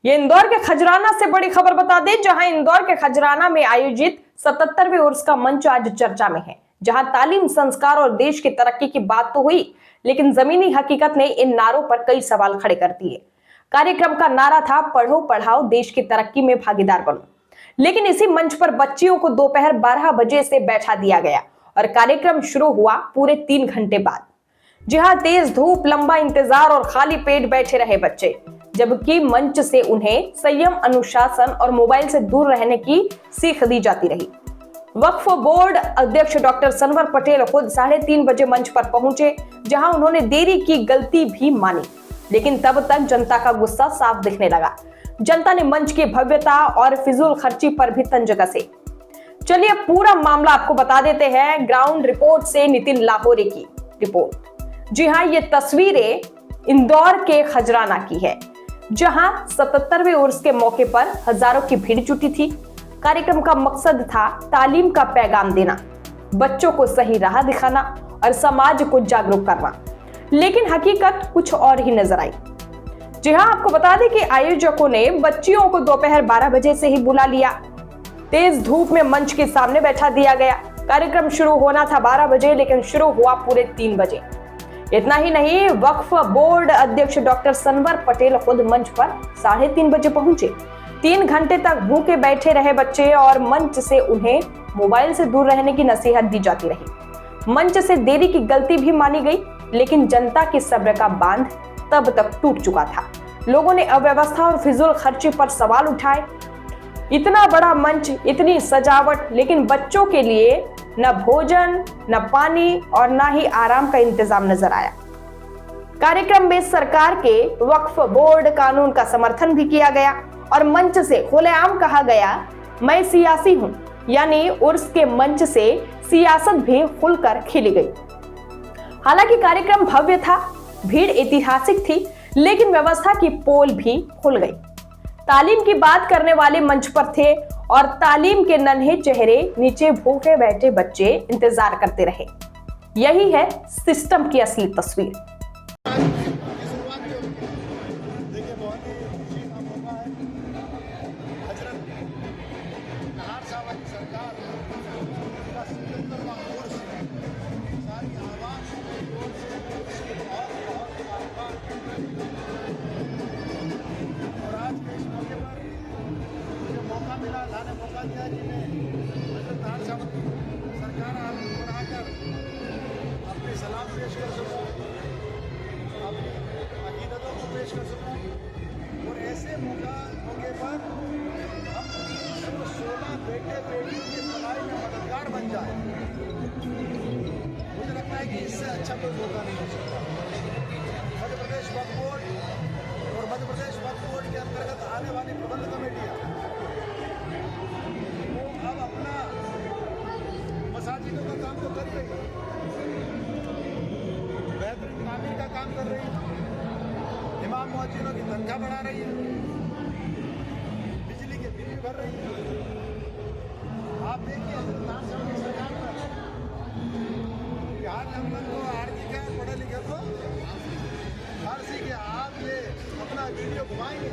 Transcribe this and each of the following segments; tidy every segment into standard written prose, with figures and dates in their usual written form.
ये इंदौर के खजराना से बड़ी खबर बता दें, जहां इंदौर के खजराना में आयोजित 77वें उर्स का मंच आज चर्चा में है। जहां तालीम, संस्कार और देश की तरक्की की बात तो हुई, लेकिन जमीनी हकीकत ने इन नारों पर कई सवाल खड़े कर दिए। कार्यक्रम का नारा था, पढ़ो पढ़ाओ, देश की तरक्की में भागीदार बनो। लेकिन इसी मंच पर बच्चियों को दोपहर 12 बजे से बैठा दिया गया और कार्यक्रम शुरू हुआ पूरे 3 घंटे बाद। जहां तेज धूप, लंबा इंतजार और खाली पेट बैठे रहे बच्चे, जबकि मंच से उन्हें संयम, अनुशासन और मोबाइल से दूर रहने की सीख दी जाती रही। वक्फ बोर्ड अध्यक्ष डॉक्टर सनवर पटेल खुद 3:30 बजे मंच पर पहुंचे, जहां उन्होंने देरी की गलती भी मानी, लेकिन तब तक जनता का गुस्सा साफ दिखने लगा। जनता ने मंच की भव्यता और फिजूल खर्ची पर भी तंज कसे। चलिए पूरा मामला आपको बता देते हैं। ग्राउंड रिपोर्ट से नितिन लाहौरे की रिपोर्ट। जी हाँ, ये तस्वीरें इंदौर के खजराना की है, जहां 77वें उर्स के मौके पर हजारों की भीड़ जुटी थी। कार्यक्रम का मकसद था तालीम का पैगाम देना, बच्चों को सही राह दिखाना और समाज को जागरूक करना, लेकिन हकीकत कुछ और ही नजर आई। जी हाँ, आपको बता दें कि आयोजकों ने बच्चियों को दोपहर 12 बजे से ही बुला लिया। तेज धूप में मंच के सामने बैठा दिया गया। कार्यक्रम शुरू होना था 12 बजे, लेकिन शुरू हुआ पूरे 3 बजे। इतना ही नहीं, वक्फ बोर्ड अध्यक्ष डॉक्टर सनवर पटेल खुद मंच पर 3:30 बजे पहुंचे। 3 घंटे तक भूखे बैठे रहे बच्चे और मंच से उन्हें मोबाइल से दूर रहने की नसीहत दी जाती रही। मंच से देरी की गलती भी मानी गई, लेकिन जनता की सब्र का बांध तब तक टूट चुका था। लोगों ने अव्यवस्था और फिजूल खर्ची पर सवाल उठाए। इतना बड़ा मंच, इतनी सजावट, लेकिन बच्चों के लिए न भोजन, न पानी और न ही आराम का इंतजाम नजर आया। कार्यक्रम में सरकार के वक्फ बोर्ड कानून का समर्थन भी किया गया और मंच से खुलेआम कहा गया, मैं सियासी हूं, यानी उर्स के मंच से सियासत भी खुलकर खिली गई। हालांकि कार्यक्रम भव्य था, भीड़ ऐतिहासिक थी, लेकिन व्यवस्था की पोल भी खुल गई। तालीम की बात करने वाले मंच पर थे और तालीम के नन्हे चेहरे नीचे भूखे बैठे बच्चे इंतजार करते रहे। यही है सिस्टम की असली तस्वीर। मौका दिया जिन्हें सरकार बनाकर अपने सलाम पेश कर सको, अपनी अकीदतों को पेश कर सको। और ऐसे मौके पर हम 316 बेटे बेटियों की पढ़ाई में मददगार बन जाए, मुझे लगता है कि इससे अच्छा कोई मौका नहीं हो सकता। मध्य प्रदेश वक्फ बोर्ड और मध्य प्रदेश वक्फ बोर्ड के अंतर्गत आने वाली प्रबंध कमेटियाँ अब अपना मसाजिदों का काम तो कर रही है, बेहतरीन तामीर का काम कर रही है, इमाम मुअज्जिनों की तनख्वाह बढ़ा रही है, बिजली के बिल भी भर रही है। आप देखिए सरकार पर बिहार में हम लोग को आर्थिक है, पढ़े लिखे को फारसी के आप ये अपना वीडियो घुमाएंगे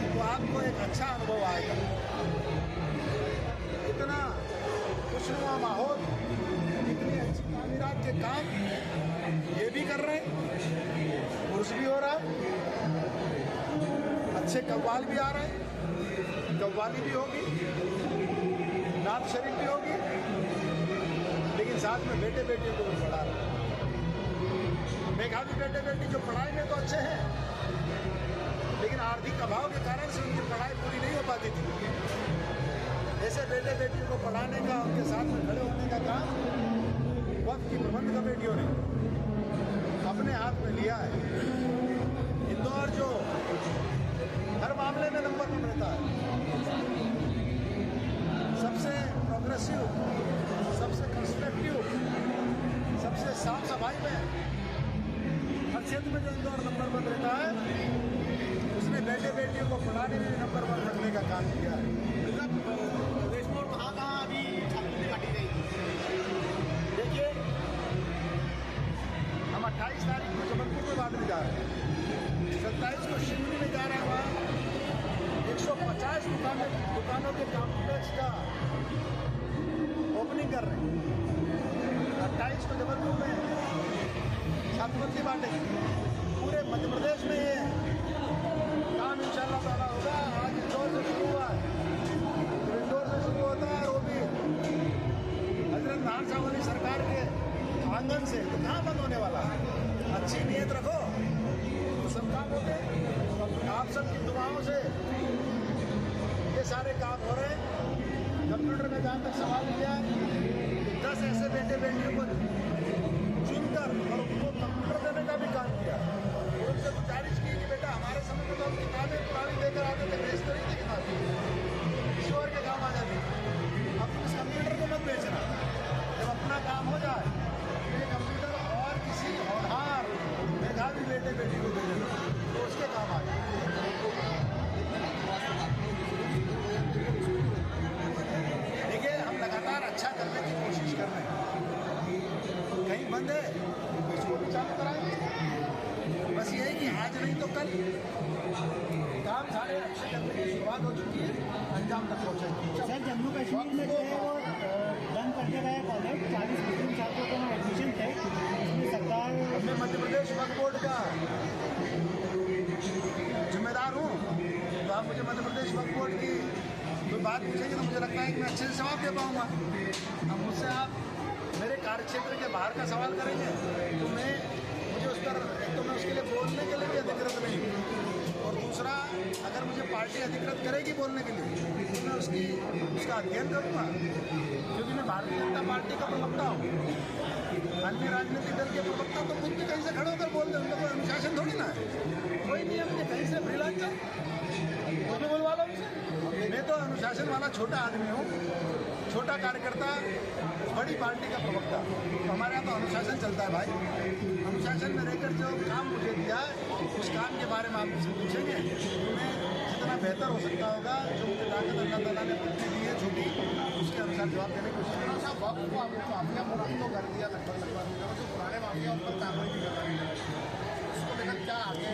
तो आपको एक अच्छा अनुभव आएगा। इतना खुशनुमा माहौल, इतनी अच्छी तामीरात के काम ये भी कर रहे हैं, उर्स भी हो रहा है, अच्छे कव्वाल भी आ रहे हैं, कव्वाली भी होगी, नात शरीफ भी होगी, लेकिन साथ में बेटे बेटियों को भी पढ़ा रहे हैं। मेघावी बेटे बेटी जो पढ़ाई में तो अच्छे हैं, लेकिन आर्थिक अभाव के कारण से उनकी पढ़ाई पूरी नहीं हो पाती थी। ऐसे बेटे बेटियों को पढ़ाने का, उनके साथ में खड़े होने का काम वक्फ की प्रबंध कमेटियों ने अपने हाथ में लिया है। इंदौर जो हर मामले में नंबर 1 रहता है, सबसे प्रोग्रेसिव, सबसे कंस्ट्रक्टिव, सबसे साफ सफाई में हर क्षेत्र में जो इंदौर नंबर 1 रहता है, उसने बेटे बेटियों को पढ़ाने में नंबर 1 रखने का काम किया है। देखिए, हम 28 तारीख को जबलपुर में बांधने जा रहे हैं, 27 को शिवनी में जा रहे हैं, 22 को जबलपुर में छात्रवृत्ति बांटेगी। पूरे मध्य प्रदेश में ये काम इंशाअल्लाह ताला होगा। आज इंदौर से शुरू हुआ है, इंदौर से शुरू होता है, वो भी हजरत नान साहब वाली सरकार के आंगन से, तो कहाँ बंद होने वाला है? अच्छी नीयत रखो तो सब काम होते हैं। आप सबकी दुआओं से ये सारे काम हो रहे हैं। कंप्यूटर में जहाँ तक सवाल किया, 10 ऐसे बेटे बेटियों को चुनकर और उनको कंप्यूटर देने का भी काम किया। और उनसे गुजारिश की कि बेटा हमारे समय में तो हम किताबें पुरानी देकर आते थे, बेचते नहीं थे किताबें, किसी और के काम आ जाती। अब इस कंप्यूटर को मत बेचना। जब अपना काम हो जाए तो ये कंप्यूटर और किसी होनहार मेधावी बेटे बेटी को दे देना, तो उसके काम आ जाए। देखिए, हम लगातार अच्छा करने की कोशिश कर रहे हैं। कहीं बंद है तो इसको भी चालू कराएंगे। बस यही कि आज नहीं तो कल काम सारे अच्छे करने की शुरुआत हो चुकी है, अंजाम तक पहुँचेगी। सर, जम्मू कश्मीर में जो है वो बंद करके गए कॉलेज, 40 मुस्लिम छात्रों को एडमिशन थे, इसमें सरकार, मैं मध्य प्रदेश वक्फ बोर्ड का जिम्मेदार हूँ, तो आप मुझे मध्य प्रदेश वक्फ बोर्ड की कोई बात पूछेंगे तो मुझे लगता है कि मैं अच्छे से जवाब दे पाऊँगा। अब मुझसे आप मेरे कार्यक्षेत्र के बाहर का सवाल करेंगे तो मुझे उस पर, एक तो मैं उसके लिए बोलने के लिए भी अधिकृत नहीं हूँ, और दूसरा अगर मुझे पार्टी अधिकृत करेगी बोलने के लिए तो मैं उसका अध्ययन करूँगा, क्योंकि मैं भारतीय जनता पार्टी का प्रवक्ता हूँ। अन्य राजनीतिक दल के प्रवक्ता तो खुद भी कहीं से खड़े होकर बोल रहे हैं, उनका कोई अनुशासन थोड़ी ना है, कोई नहीं है। मुझे कहीं से फ्रीलांसर कुछ भी बोलवा लो उनसे। मैं तो अनुशासन वाला छोटा आदमी हूँ, छोटा कार्यकर्ता, बड़ी पार्टी का प्रवक्ता। तो हमारे यहाँ तो अनुशासन चलता है भाई। अनुशासन में रहकर जो काम मुझे दिया है उस काम के बारे में आप मुझसे पूछेंगे तो मैं जितना बेहतर हो सकता होगा, जो मुझे ताकत अल्लाह ताला ने बुद्धि दी है छोटी, उसके अनुसार जवाब देने की कोशिश करूँगा। वक्त को आपने माफिया मुक्त तो कर दिया लगभग जो पुराने माफिया उन पर कार्रवाई भी कर रही है, उसको लेकर क्या आगे?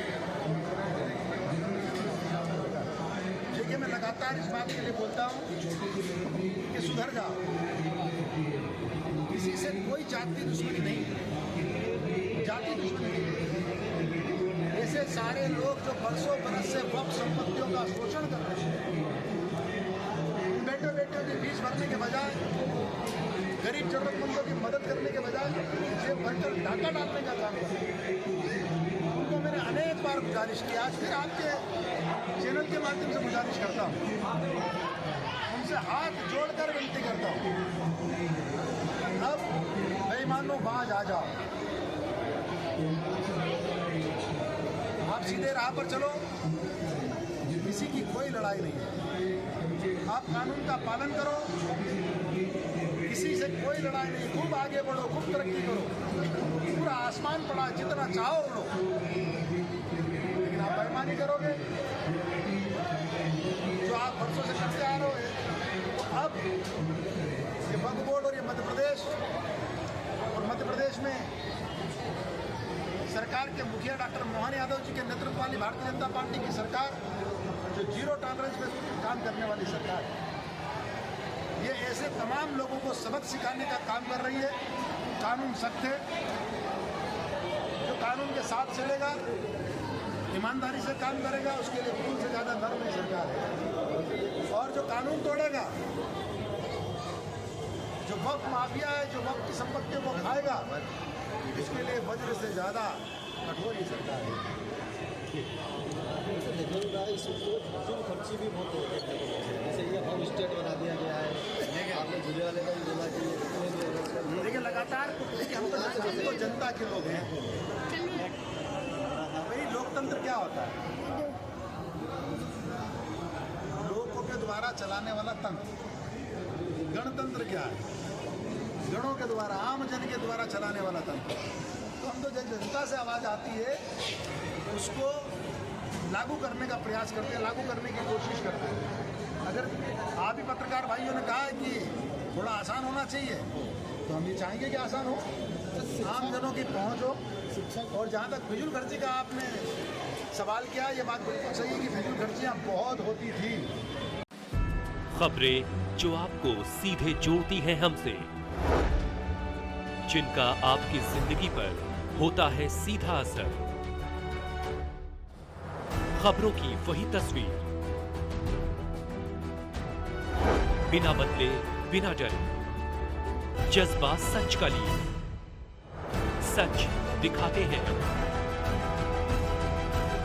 देखिए, मैं लगातार इस बात के लिए बोलता हूँ कि सुधर जाओ। किसी से कोई जाति दुश्मनी नहीं, जाति दुश्मनी नहीं। ऐसे सारे लोग जो बरसों बरस से वक्फ संपत्तियों का शोषण कर रहे हैं, बेटे बेटियों की फीस भरने के बजाय, गरीब जरूरतमंदों की मदद करने के बजाय जेब भरकर डाका डालने का काम कर रहे हैं। उनको मैंने अनेक बार गुजारिश की, आज फिर आपके चैनल के माध्यम से गुजारिश करता हूँ, उनसे हाथ जोड़कर विनती करता हूँ, अब बेईमानों बाज आ जाओ, आप सीधे राह पर चलो, किसी की कोई लड़ाई नहीं है। आप कानून का पालन करो, किसी से कोई लड़ाई नहीं, खूब आगे बढ़ो, खूब तरक्की करो, पूरा आसमान पड़ा, जितना चाहो उड़ो, लेकिन आप बेईमानी करोगे जो आप बरसों से करते आ रहे हो। तो अब ये वक्फ बोर्ड और ये मध्य प्रदेश में सरकार के मुखिया डॉक्टर मोहन यादव जी के नेतृत्व वाली भारतीय जनता पार्टी की सरकार, जो जीरो टॉलरेंस पे काम करने वाली सरकार है, ये ऐसे तमाम लोगों को सबक सिखाने का काम कर रही है। कानून सख्त है, जो कानून के साथ चलेगा, ईमानदारी से काम करेगा, उसके लिए खून से ज़्यादा नर्म है सरकार है। और जो कानून तोड़ेगा, जो वक्त माफिया है, जो वक्त की संपत्तियों को खाएगा, इसके लिए वज्र से ज़्यादा कठोर ही सरकार है। खर्ची भी बहुत होते हैं, जैसे ये होम स्टेट बना दिया गया है, आपने झूले वाले का भी बोला कि देखिए, लगातार हम तो जनता के लोग हैं। भाई, लोकतंत्र क्या होता है? लोगों के द्वारा चलाने वाला तंत्र। गणतंत्र क्या है? गणों के द्वारा, आम जन के द्वारा चलाने वाला तंत्र। तो हम तो जनता से आवाज़ आती है उसको लागू करने का प्रयास करते हैं, लागू करने की कोशिश करते हैं। अगर आप ही पत्रकार भाइयों ने कहा है कि थोड़ा आसान होना चाहिए, तो हम ये चाहेंगे कि आसान हो, आम जनों की पहुँच हो। और जहाँ तक फिजूल खर्ची का आपने सवाल किया, ये बात बिल्कुल सही है कि फिजूल खर्चियाँ बहुत होती थी। खबरें जो आपको सीधे जोड़ती हैं हमसे, जिनका आपकी जिंदगी पर होता है सीधा असर। खबरों की वही तस्वीर, बिना बदले बिना डरे, जज्बा सच का लिए, सच दिखाते हैं।